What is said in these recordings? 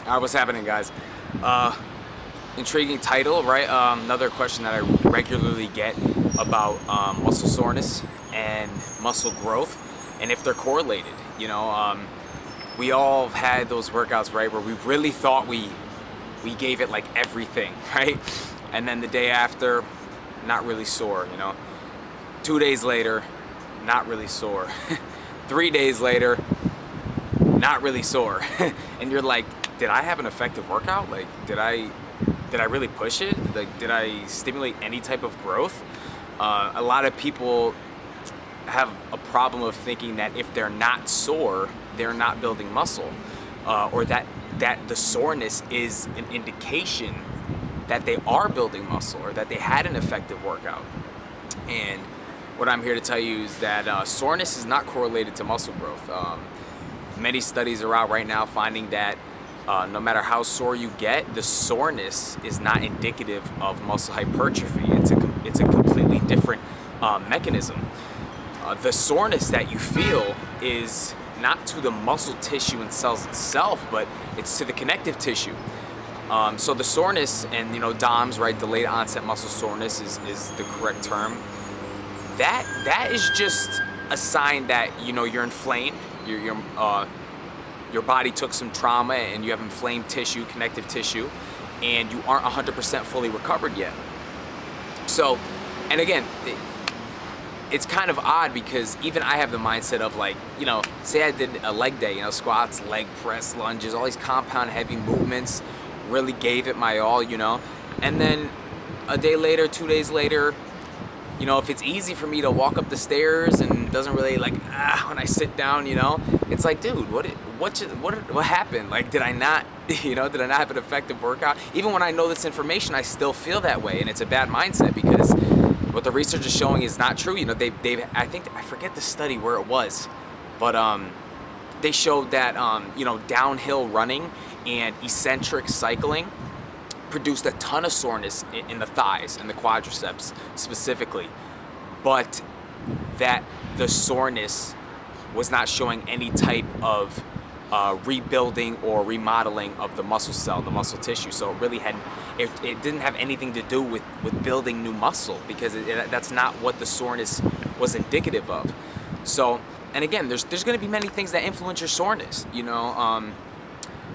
Alright, what's happening, guys? Intriguing title, right? Another question that I regularly get about muscle soreness and muscle growth, and if they're correlated. You know, we all have had those workouts, right, where we really thought we gave it like everything, right? And then the day after, not really sore, you know. 2 days later, not really sore. 3 days later, not really sore. And you're like, did I have an effective workout? Like, did I really push it? Like, did I stimulate any type of growth? A lot of people have a problem of thinking that if they're not sore, they're not building muscle, or that the soreness is an indication that they are building muscle or that they had an effective workout. And what I'm here to tell you is that soreness is not correlated to muscle growth. Many studies are out right now finding that no matter how sore you get, the soreness is not indicative of muscle hypertrophy. It's a completely different mechanism. The soreness that you feel is not to the muscle tissue and cells itself, but it's to the connective tissue. So the soreness, and you know, DOMS, right, delayed onset muscle soreness is the correct term. That is just a sign that, you know, you're inflamed. Your body took some trauma and you have inflamed tissue, connective tissue, and you aren't 100% fully recovered yet. So, and again, it's kind of odd because even I have the mindset of, like, you know, say I did a leg day, you know, squats, leg press, lunges, all these compound heavy movements, really gave it my all, you know, and then a day later, 2 days later, you know, if it's easy for me to walk up the stairs and it doesn't really, like, when I sit down, you know, it's like, dude, what happened? Like, did I not, you know, did I not have an effective workout? Even when I know this information, I still feel that way, and it's a bad mindset because what the research is showing is not true. You know, I think, I forget the study where it was, but they showed that, you know, downhill running and eccentric cycling produced a ton of soreness in the thighs and the quadriceps specifically, but that the soreness was not showing any type of rebuilding or remodeling of the muscle cell, the muscle tissue. So it really it didn't have anything to do with building new muscle, because that's not what the soreness was indicative of. So, and again, there's going to be many things that influence your soreness, you know.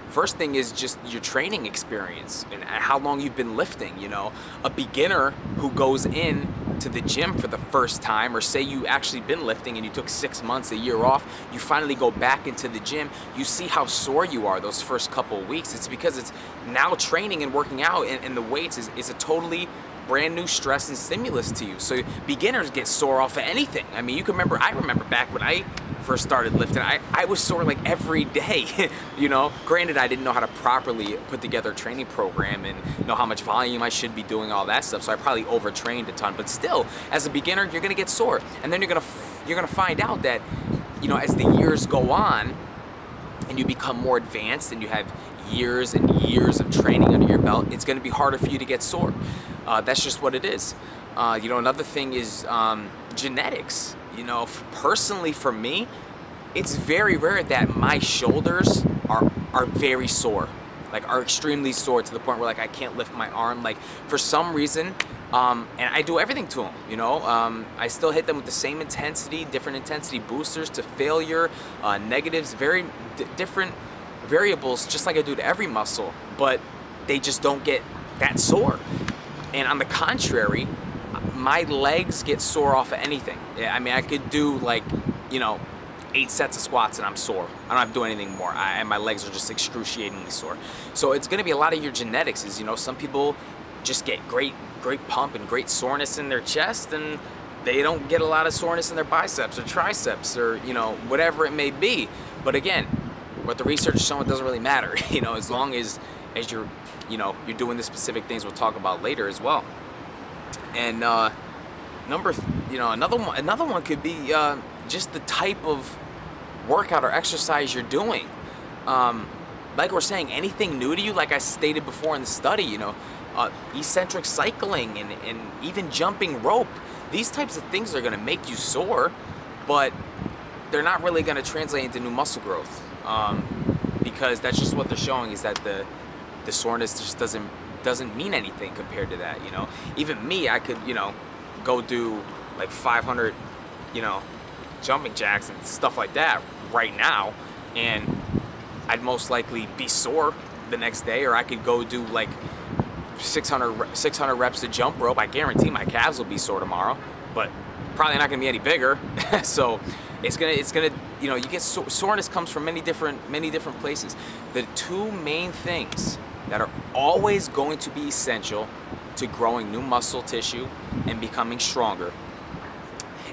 First thing is just your training experience and how long you've been lifting. You know, a beginner who goes in to the gym for the first time, or say you actually been lifting and you took 6 months, a year off, you finally go back into the gym, you see how sore you are those first couple of weeks. It's because it's now training and working out, and the weights is a totally brand new stress and stimulus to you. So beginners get sore off of anything. I mean, I remember back when I first started lifting, I was sore like every day. You know, granted, I didn't know how to properly put together a training program and know how much volume I should be doing, all that stuff, so I probably overtrained a ton. But still, as a beginner, you're gonna get sore, and then you're gonna find out that, you know, as the years go on and you become more advanced and you have years and years of training under your belt, it's gonna be harder for you to get sore. That's just what it is. You know, another thing is genetics. You know, personally for me, it's very rare that my shoulders are very sore, like are extremely sore to the point where, like, I can't lift my arm. Like, for some reason, and I do everything to them, you know. I still hit them with the same intensity, different intensity boosters to failure, negatives, very different variables, just like I do to every muscle, but they just don't get that sore. And on the contrary, my legs get sore off of anything. I mean, I could do, like, you know, 8 sets of squats and I'm sore. I don't have to do anything more, and my legs are just excruciatingly sore. So it's gonna be a lot of your genetics. Is, you know, some people just get great pump and great soreness in their chest, and they don't get a lot of soreness in their biceps or triceps, or, you know, whatever it may be. But again, what the research is showing, doesn't really matter, you know, as long as you're, you know, you're doing the specific things we'll talk about later as well. And another one could be just the type of workout or exercise you're doing. Like we're saying, anything new to you, like I stated before in the study, you know, eccentric cycling and even jumping rope, these types of things are going to make you sore, but they're not really going to translate into new muscle growth, because that's just what they're showing, is that the soreness just doesn't mean anything compared to that, you know. Even me, I could, you know, go do like 500, you know, jumping jacks and stuff like that right now, and I'd most likely be sore the next day. Or I could go do like 600 reps of jump rope. I guarantee my calves will be sore tomorrow, but probably not gonna be any bigger. So it's gonna, you know, you get soreness comes from many different places. The two main things that are always going to be essential to growing new muscle tissue and becoming stronger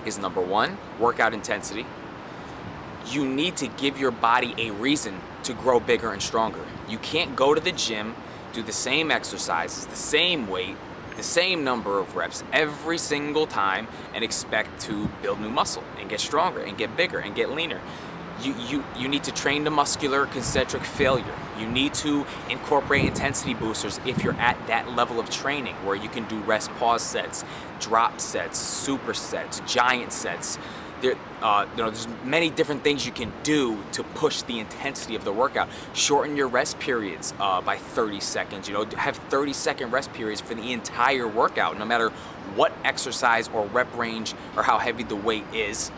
is, number one, workout intensity. You need to give your body a reason to grow bigger and stronger. You can't go to the gym, do the same exercises, the same weight, the same number of reps every single time and expect to build new muscle and get stronger and get bigger and get leaner. You need to train the muscular concentric failure. You need to incorporate intensity boosters if you're at that level of training where you can do rest pause sets, drop sets, super sets, giant sets. You know, there's many different things you can do to push the intensity of the workout. Shorten your rest periods by 30 seconds. You know, have 30-second rest periods for the entire workout, no matter what exercise or rep range or how heavy the weight is.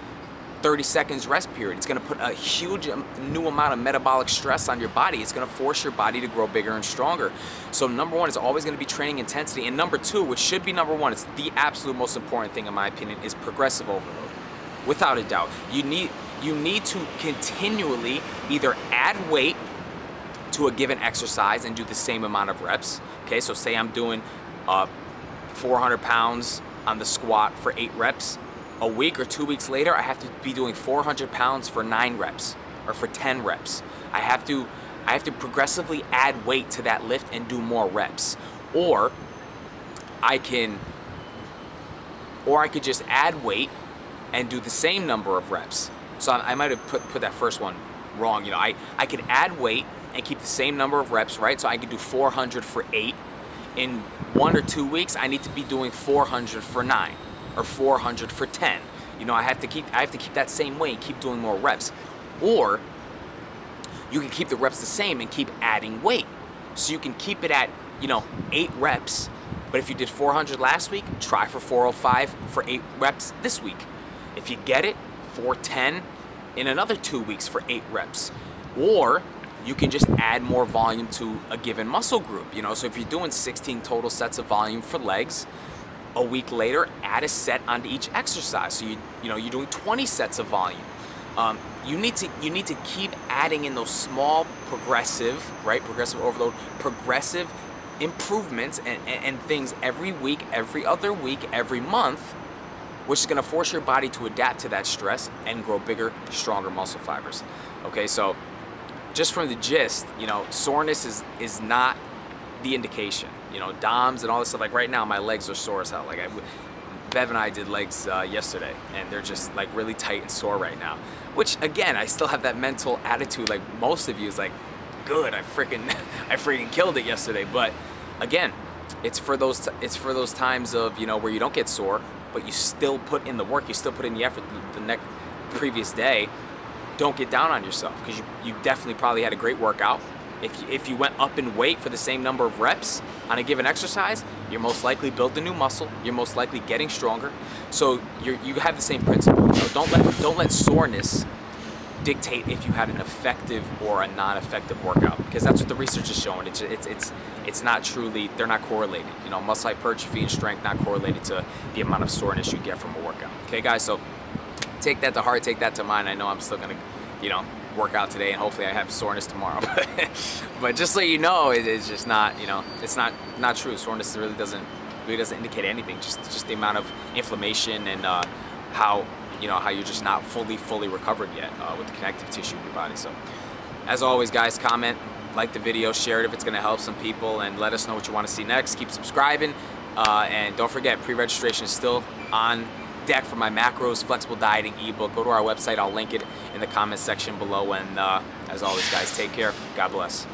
30 seconds rest period. It's going to put a huge new amount of metabolic stress on your body. It's going to force your body to grow bigger and stronger. So number one is always going to be training intensity. And number two, which should be number one, it's the absolute most important thing in my opinion, is progressive overload. Without a doubt, you need to continually either add weight to a given exercise and do the same amount of reps. Okay, so say I'm doing 400 pounds on the squat for 8 reps. A week or 2 weeks later, I have to be doing 400 pounds for 9 reps or for 10 reps. I have to progressively add weight to that lift and do more reps. Or I could just add weight and do the same number of reps. So I might have put that first one wrong. You know, I could add weight and keep the same number of reps, right? So I could do 400 for 8. In 1 or 2 weeks, I need to be doing 400 for 9 or 400 for 10. You know, I have to keep that same weight, keep doing more reps. Or you can keep the reps the same and keep adding weight. So you can keep it at, you know, 8 reps, but if you did 400 last week, try for 405 for 8 reps this week. If you get it, 410 in another 2 weeks for 8 reps. Or you can just add more volume to a given muscle group. You know, so if you're doing 16 total sets of volume for legs, a week later, add a set onto each exercise. So you're doing 20 sets of volume. You need to keep adding in those small progressive overload, progressive improvements and things every week, every other week, every month, which is going to force your body to adapt to that stress and grow bigger, stronger muscle fibers. Okay, so just from the gist, you know, soreness is not the indication. You know, DOMS and all this stuff, like right now my legs are sore as hell. Like Bev and I did legs yesterday, and they're just like really tight and sore right now. Which again, I still have that mental attitude like most of you, is like, good, I freaking killed it yesterday. But again, it's for those times of, you know, where you don't get sore, but you still put in the work, you still put in the effort the previous day. Don't get down on yourself, because you definitely probably had a great workout. If you went up in weight for the same number of reps on a given exercise, you're most likely building new muscle. You're most likely getting stronger. So you have the same principle. You know, don't let soreness dictate if you had an effective or a non-effective workout, because that's what the research is showing. It's not truly, they're not correlated. You know, muscle hypertrophy and strength not correlated to the amount of soreness you get from a workout. Okay, guys. So take that to heart. Take that to mind. I know I'm still gonna, you know, work out today, and hopefully I have soreness tomorrow. But just so you know, it's just not, you know, it's not true. Soreness really doesn't indicate anything. Just the amount of inflammation and how you're just not fully recovered yet with the connective tissue in your body. So as always, guys, comment, like the video, share it if it's going to help some people, and let us know what you want to see next. Keep subscribing, and don't forget, pre-registration is still on deck for my macros flexible dieting ebook. Go to our website, I'll link it in the comments section below. And as always, guys, take care. God bless.